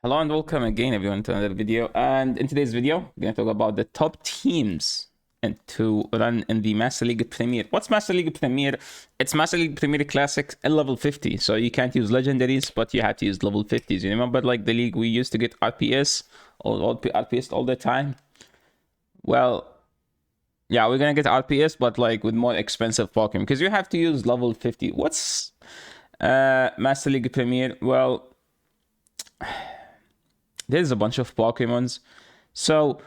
Hello and welcome again everyone to another video, and in today's video we're going to talk about the top teams and to run in the Master League Premier. What's Master League Premier? It's Master League Premier Classic in level 50, so you can't use legendaries but you have to use level 50s. You remember like the league we used to get RPS or RPS all the time? Well, yeah, we're gonna get RPS but like with more expensive Pokemon because you have to use level 50. What's Master League Premier? Well, there's a bunch of Pokemons. So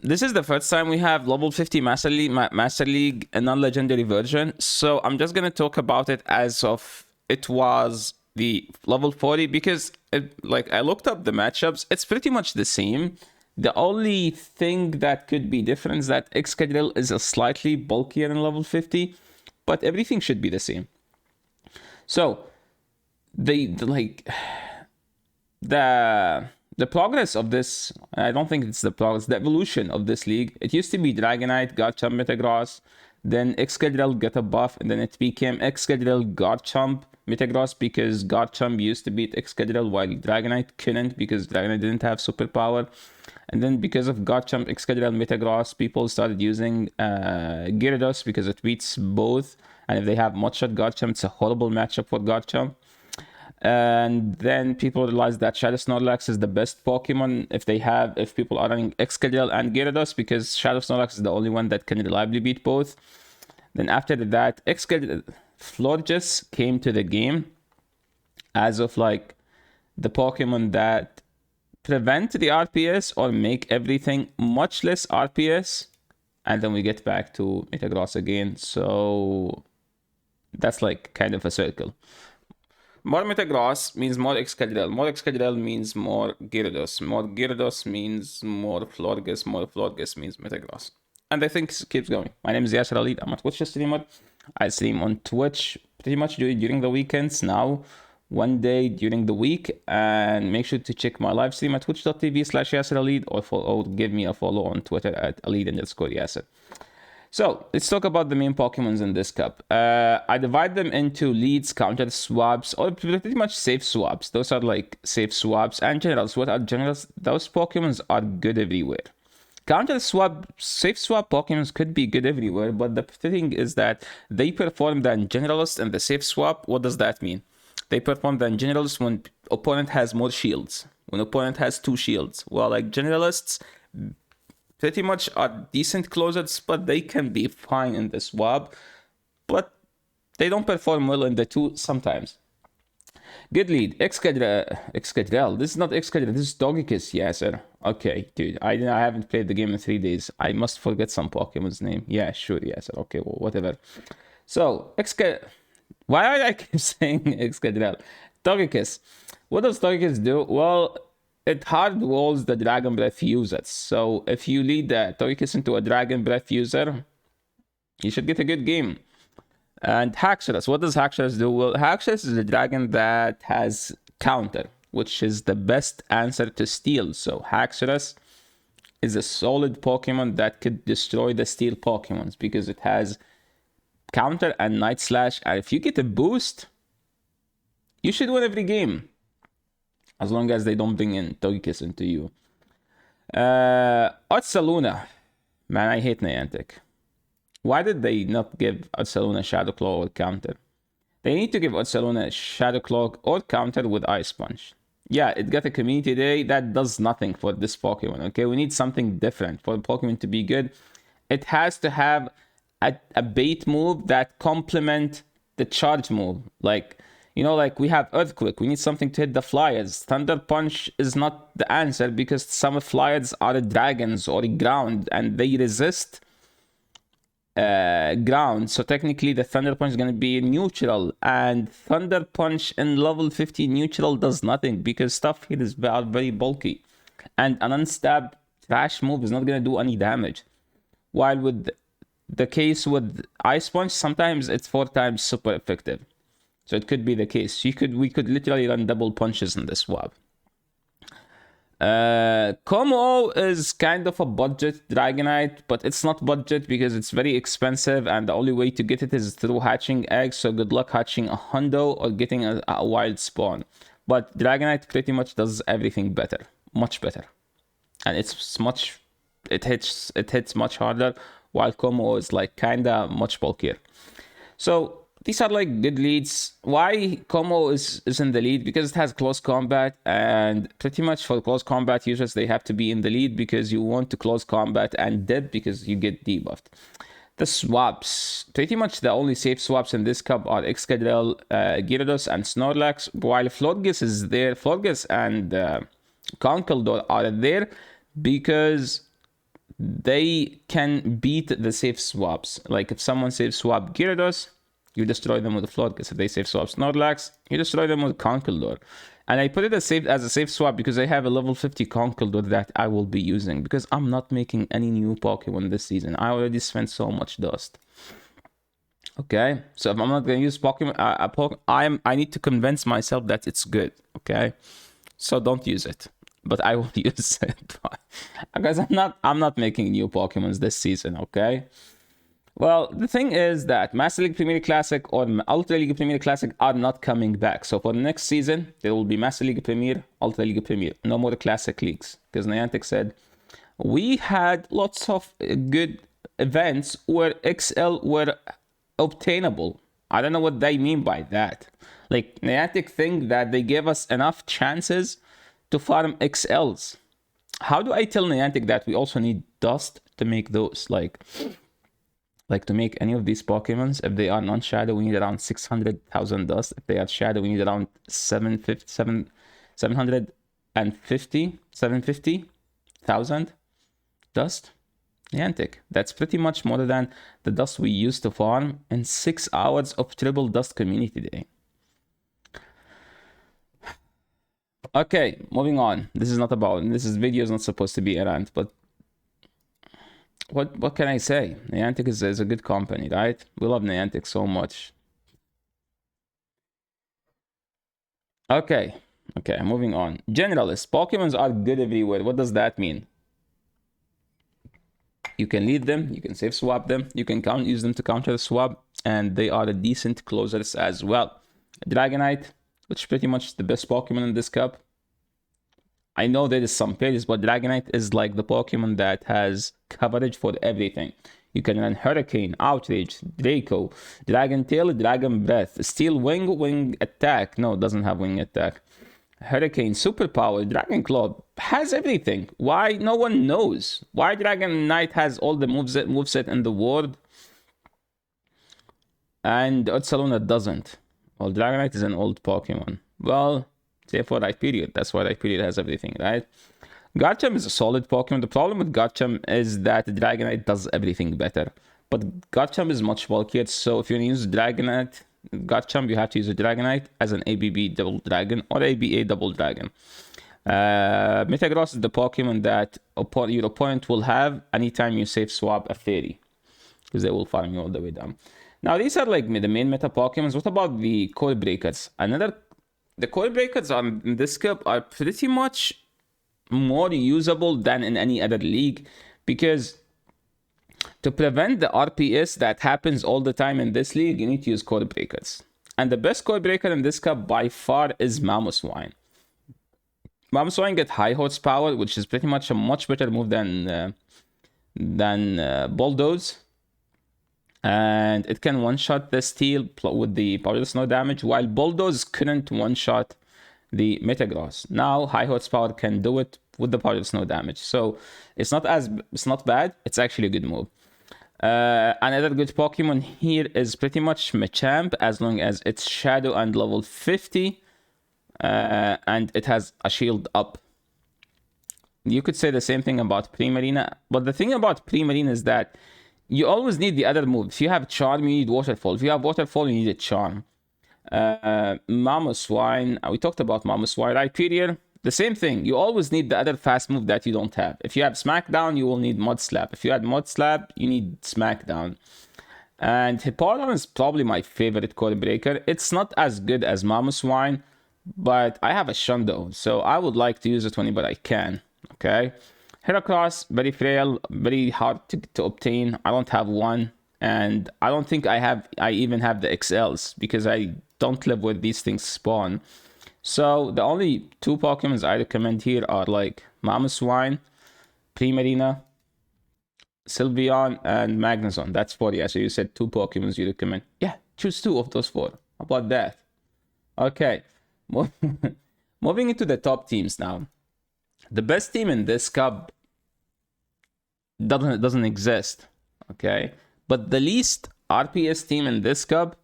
this is the first time we have level 50 Master League, a non-legendary version. So I'm just gonna talk about it as of it was the level 40 because I looked up the matchups. It's pretty much the same. The only thing that could be different is that Excadrill is a slightly bulkier in level 50, but everything should be the same. So the progress of this, I don't think it's the progress, the evolution of this league. It used to be Dragonite, Garchomp, Metagross, then Excadrill got a buff, and then it became Excadrill, Garchomp, Metagross because Garchomp used to beat Excadrill while Dragonite couldn't because Dragonite didn't have superpower. And then because of Garchomp, Excadrill, Metagross, people started using Gyarados because it beats both. And if they have Mudshot Garchomp, it's a horrible matchup for Garchomp. And then people realized that Shadow Snorlax is the best Pokemon if people are running Excadrill and Gyarados because Shadow Snorlax is the only one that can reliably beat both. Then after that, Excadrill Florges came to the game as of like the Pokemon that prevent the RPS or make everything much less RPS. And then we get back to Metagross again. So that's like kind of a circle. More Metagross means more Excadrill. More Excadrill means more Gyarados. More Gyarados means more Florges. More Florges means Metagross. And I think it keeps going. My name is Yasser Ali. I'm a Twitch streamer. I stream on Twitch pretty much during the weekends now. One day during the week. And make sure to check my live stream at twitch.tv/YasserAlid or give me a follow on Twitter at Alid_Yasser. So let's talk about the main Pokemons in this cup. I divide them into leads, counter swaps, or pretty much safe swaps. Those are like safe swaps and generals. What are generals? Those Pokemons are good everywhere. Counter swap, safe swap Pokemons could be good everywhere, but the thing is that they perform than generalist and the safe swap. What does that mean? They perform than generalist when opponent has more shields. When opponent has 2 shields. Well, like generalists pretty much are decent closers, but they can be fine in the swap. But they don't perform well in the 2 sometimes. Good lead. Excadrill. This is not Excadrill. This is Togekiss. Yeah, sir. Okay, dude. I haven't played the game in 3 days. I must forget some Pokemon's name. Yeah, sure. Yeah, sir. Okay, well, whatever. So, why do I keep saying Excadrill? Togekiss. What does Togekiss do? Well, it hard walls the Dragon Breath users. So if you lead the Togekiss into a Dragon Breath user, you should get a good game. And Haxorus, what does Haxorus do? Well, Haxorus is a dragon that has counter, which is the best answer to Steel. So Haxorus is a solid Pokemon that could destroy the Steel Pokemons because it has counter and Night Slash. And if you get a boost, you should win every game. As long as they don't bring in Togekiss into you. Ursaluna. Man, I hate Niantic. Why did they not give Ursaluna Shadow Claw or counter? They need to give Ursaluna Shadow Claw or counter with Ice Punch. Yeah, it got a community day. That does nothing for this Pokemon, okay? We need something different for Pokemon to be good. It has to have a bait move that complement the charge move. Like, you know, like we have Earthquake. We need something to hit the Flyers. Thunder Punch is not the answer because some Flyers are dragons or ground and they resist ground. So technically the Thunder Punch is going to be neutral. And Thunder Punch in level 50 neutral does nothing because stuff here is very bulky. And an unstab trash move is not going to do any damage. While with the case with Ice Punch, sometimes it's 4 times super effective. So it could be the case. We could literally run double punches in this swap. Como is kind of a budget Dragonite, but it's not budget because it's very expensive and the only way to get it is through hatching eggs. So good luck hatching a hundo or getting a wild spawn. But Dragonite pretty much does everything better, much better, and it hits much harder, while Como is like kinda much bulkier. So these are like good leads. Why Como is in the lead? Because it has close combat, and pretty much for close combat users they have to be in the lead because you want to close combat and dip because you get debuffed. The swaps, pretty much the only safe swaps in this cup are Excadrill, Gyarados, and Snorlax, while Florges is there. Florges and Conkeldurr are there because they can beat the safe swaps. Like if someone safe swap Gyarados, you destroy them with Florges. If they safe swap Snorlax, you destroy them with Conkeldurr. And I put it as a safe swap because I have a level 50 Conkeldurr that I will be using because I'm not making any new Pokemon this season. I already spent so much dust. Okay, so if I'm not gonna use Pokemon, I need to convince myself that it's good. Okay, so don't use it, but I will use it because I'm not making new Pokemons this season. Okay. Well, the thing is that Master League Premier Classic or Ultra League Premier Classic are not coming back. So for the next season, there will be Master League Premier, Ultra League Premier. No more Classic Leagues. Because Niantic said, we had lots of good events where XL were obtainable. I don't know what they mean by that. Like, Niantic think that they gave us enough chances to farm XLs. How do I tell Niantic that we also need dust to make those? Like to make any of these Pokemons, if they are non-shadow, we need around 600,000 dust. If they are shadow, we need around 750,000 dust. Niantic. That's pretty much more than the dust we used to farm in 6 hours of triple dust community day. Okay, moving on. This video is not supposed to be a rant, but what can I say? Niantic is a good company, right? We love Niantic so much. Okay, moving on. Generalist. Pokemons are good everywhere. What does that mean? You can lead them, you can safe swap them, you can use them to counter the swap, and they are a decent closers as well. Dragonite, which is pretty much the best Pokemon in this cup. I know there is some pages, but Dragonite is like the Pokemon that has coverage for everything. You can run Hurricane, Outrage, Draco, Dragon Tail, Dragon Breath, Steel Wing, Wing Attack. No, it doesn't have Wing Attack. Hurricane, Superpower, Dragon Claw, has everything. Why? No one knows. Why Dragonite has all the moveset in the world and Ursaluna doesn't? Well, Dragonite is an old Pokemon. Well, therefore Rhyperior. That's why Rhyperior has everything, right? Garchomp is a solid Pokemon. The problem with Garchomp is that Dragonite does everything better. But Garchomp is much bulkier, so if you use Garchomp, you have to use a Dragonite as an ABB Double Dragon or ABA Double Dragon. Metagross is the Pokemon that your opponent will have anytime you safe swap a Fairy, because they will farm you all the way down. Now, these are like the main meta Pokemons. What about the Core Breakers? The Core Breakers in this cup are pretty much more usable than in any other league, because to prevent the RPS that happens all the time in this league, you need to use Core Breakers. And the best Core Breaker in this cup by far is Mamoswine. Mamoswine get High Horsepower, which is pretty much a much better move than Bulldoze. And it can one-shot the Steel with the Powerless Snow damage, while Bulldoze couldn't one-shot the Metagross. Now High Horsepower can do it with the Powerless Snow damage. So it's not bad. It's actually a good move. Another good Pokemon here is pretty much Machamp, as long as it's Shadow and level 50. And it has a shield up. You could say the same thing about Primarina. But the thing about Primarina is that you always need the other move. If you have Charm, you need Waterfall. If you have Waterfall, you need a Charm. Mamoswine, we talked about Mamoswine. Rhyperior, the same thing. You always need the other fast move that you don't have. If you have Smackdown, you will need Mud Slap. If you had Mud Slap, you need Smackdown. And Hippowdon is probably my favorite Core Breaker. It's not as good as Mamoswine, but I have a Shundo, so I would like to use it whenever I can. Okay. Heracross, very frail, very hard to obtain. I don't have one, and I don't think I even have the XLs, because I don't live where these things spawn. So the only two Pokemons I recommend here are like Mamoswine, Primarina, Sylveon, and Magnezone. That's 4. Yeah, so you said two Pokemons you recommend. Yeah, choose two of those 4. How about that? Okay. Moving into the top teams now. The best team in this cup doesn't exist. Okay. But the least RPS team in this cup,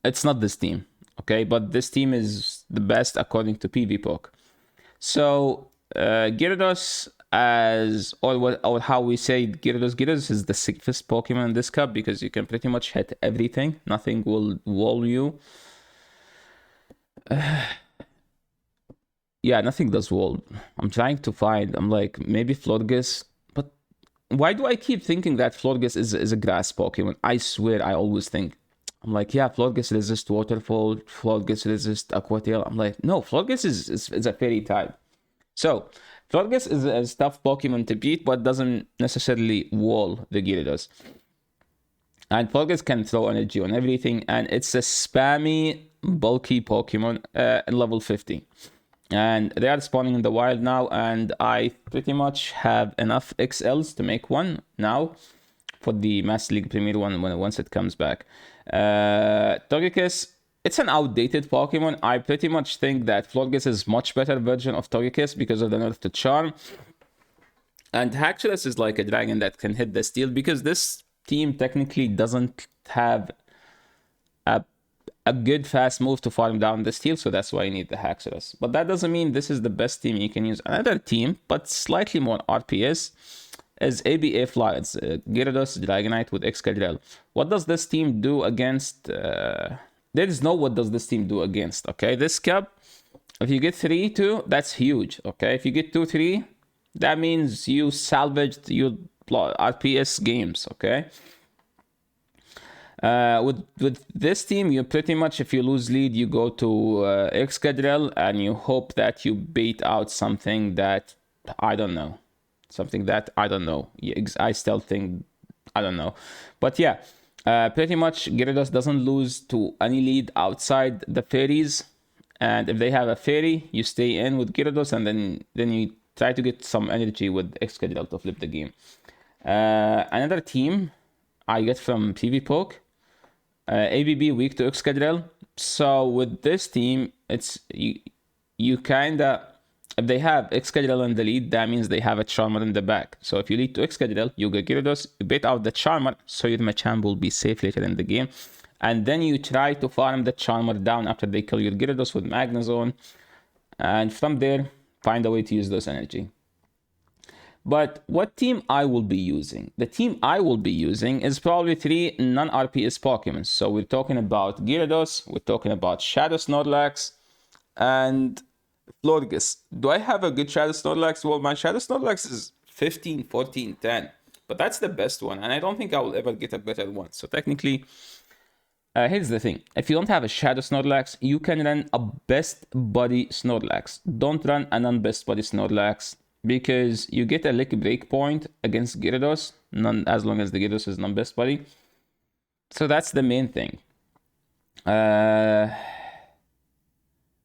it's not this team. Okay, but this team is the best according to PvPoke. So Gyarados, or how we say Gyarados is the safest Pokemon in this cup because you can pretty much hit everything. Nothing will wall you. Yeah, nothing does wall. I'm trying to find. I'm like maybe Florges, but why do I keep thinking that Florges is a grass Pokemon? I swear I always think. I'm like, yeah, Florges resist Waterfall, Florges resist Aqua Tail. I'm like, no, Florges is a fairy type. So, Florges is a tough Pokemon to beat, but doesn't necessarily wall the Gyarados. And Florges can throw energy on everything, and it's a spammy, bulky Pokemon at level 50. And they are spawning in the wild now, and I pretty much have enough XLs to make one now for the Master League Premier one once it comes back. Togekiss, it's an outdated Pokemon. I pretty much think that Florges is much better version of Togekiss because of the nerf to Charm. And Haxorus is like a dragon that can hit the steel because this team technically doesn't have a good fast move to farm down the steel, so that's why you need the Haxorus. But that doesn't mean this is the best team you can use. Another team, but slightly more RPS, is ABA Fly. It's Gyarados, Dragonite with Excadrill. What does this team do against... there is no what does this team do against, okay? This cup, if you get 3-2, that's huge, okay? If you get 2-3, that means you salvaged your RPS games, okay? With this team, you pretty much, if you lose lead, you go to Excadrill and you hope that you bait out something that I don't know. I still think I don't know, but yeah, pretty much Gyarados doesn't lose to any lead outside the fairies, and if they have a fairy, you stay in with Gyarados, and then you try to get some energy with Excadrill to flip the game. Another team I get from PvPoke. ABB weak to Excadrill. So with this team, it's you kinda, if they have Excadrill in the lead, that means they have a Charmer in the back. So if you lead to Excadrill, you get Gyarados, you bait out the Charmer, so your Machamp will be safe later in the game. And then you try to farm the Charmer down after they kill your Gyarados with Magnezone. And from there, find a way to use those energy. But what team I will be using? The team I will be using is probably 3 non-RPS Pokemon. So we're talking about Gyarados, we're talking about Shadow Snorlax, and Florges. Do I have a good Shadow Snorlax? Well, my Shadow Snorlax is 15, 14, 10. But that's the best one, and I don't think I will ever get a better one. So technically, here's the thing. If you don't have a Shadow Snorlax, you can run a Best Buddy Snorlax. Don't run a non-Best Buddy Snorlax, because you get a lick break point against Gyarados, as long as the Gyarados is non-best buddy. So that's the main thing. And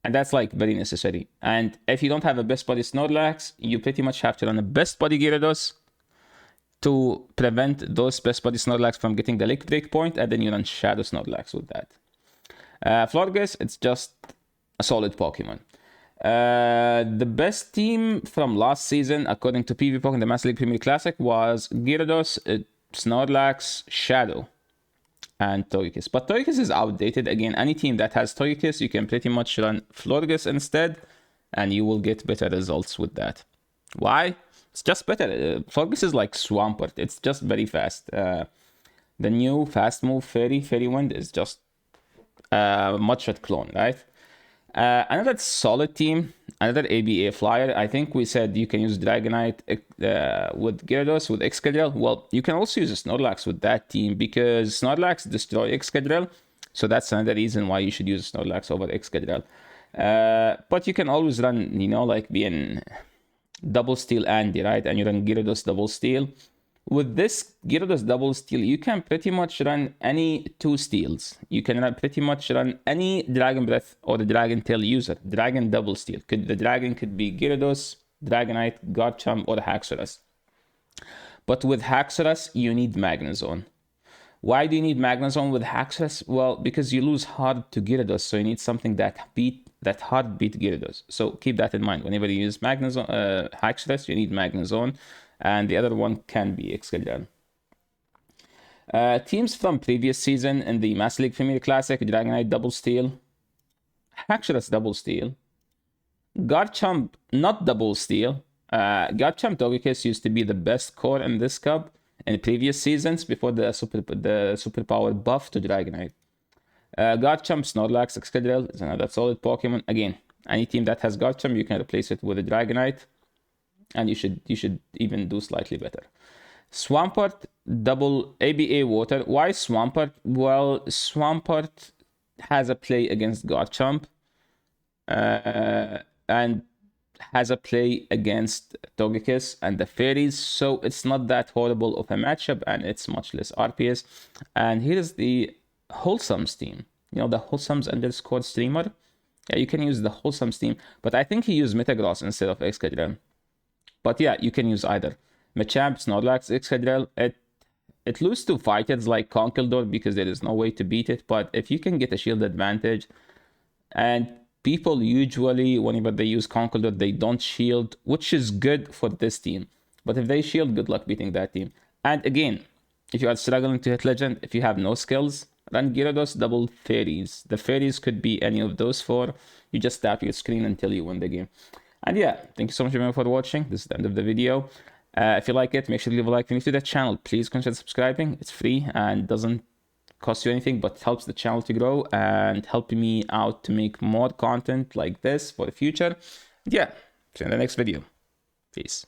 that's like very necessary. And if you don't have a best buddy Snorlax, you pretty much have to run a best buddy Gyarados to prevent those best buddy Snorlax from getting the lick break point, and then you run Shadow Snorlax with that. Florges, it's just a solid Pokemon. The best team from last season, according to PvPoke in the Master League Premier Classic, was Gyarados, Snorlax, Shadow, and Togekiss. But Togekiss is outdated. Again, any team that has Togekiss, you can pretty much run Florges instead, and you will get better results with that. Why? It's just better. Florges is like Swampert. It's just very fast. The new fast move Fairy Wind is just a Mudshot clone, right? Another solid team, another ABA flyer. I think we said you can use Dragonite with Gyarados, with Excadrill. Well, you can also use Snorlax with that team because Snorlax destroy Excadrill. So that's another reason why you should use Snorlax over Excadrill. But you can always run, like being double steel Andy, right? And you run Gyarados double steel. With this Gyarados double steal, you can pretty much run any 2 steals. You can pretty much run any Dragon Breath or the Dragon Tail user. Dragon double steal. The dragon could be Gyarados, Dragonite, Garchomp, or Haxorus. But with Haxorus, you need Magnezone. Why do you need Magnezone with Haxorus? Well, because you lose hard to Gyarados, so you need something that hard beat Gyarados. So keep that in mind. Whenever you use Magnezone, Haxorus, you need Magnezone, and the other one can be Excadrill. Teams from previous season in the Master League Premier Classic: Dragonite double steal, Haxorus double steal, Garchomp not double steal. Garchomp Togekiss used to be the best core in this cup in previous seasons before the superpower buff to Dragonite. Garchomp, Snorlax, Excadrill is another solid Pokemon. Again, any team that has Garchomp, you can replace it with a Dragonite, and you should even do slightly better. Swampert double ABA Water. Why Swampert? Well, Swampert has a play against Garchomp, and has a play against Togekiss and the Fairies, so it's not that horrible of a matchup, and it's much less RPS. And here is the Wholesomes team. You know, the Wholesomes _ streamer. Yeah, you can use the Wholesomes team, but I think he used Metagross instead of Excadrill. But yeah, you can use either. Machamp, Snorlax, Excadrill. It loses to fighters like Conkeldurr because there is no way to beat it, but if you can get a shield advantage, and people usually, whenever they use Conkeldurr, they don't shield, which is good for this team. But if they shield, good luck beating that team. And again, if you are struggling to hit Legend, if you have no skills, run Gyarados double Fairies. The Fairies could be any of those 4. You just tap your screen until you win the game. And yeah, thank you so much everyone for watching. This is the end of the video. If you like it, make sure to leave a like. If you're new to the channel, please consider subscribing. It's free and doesn't cost you anything, but helps the channel to grow and help me out to make more content like this for the future. Yeah, see you in the next video. Peace.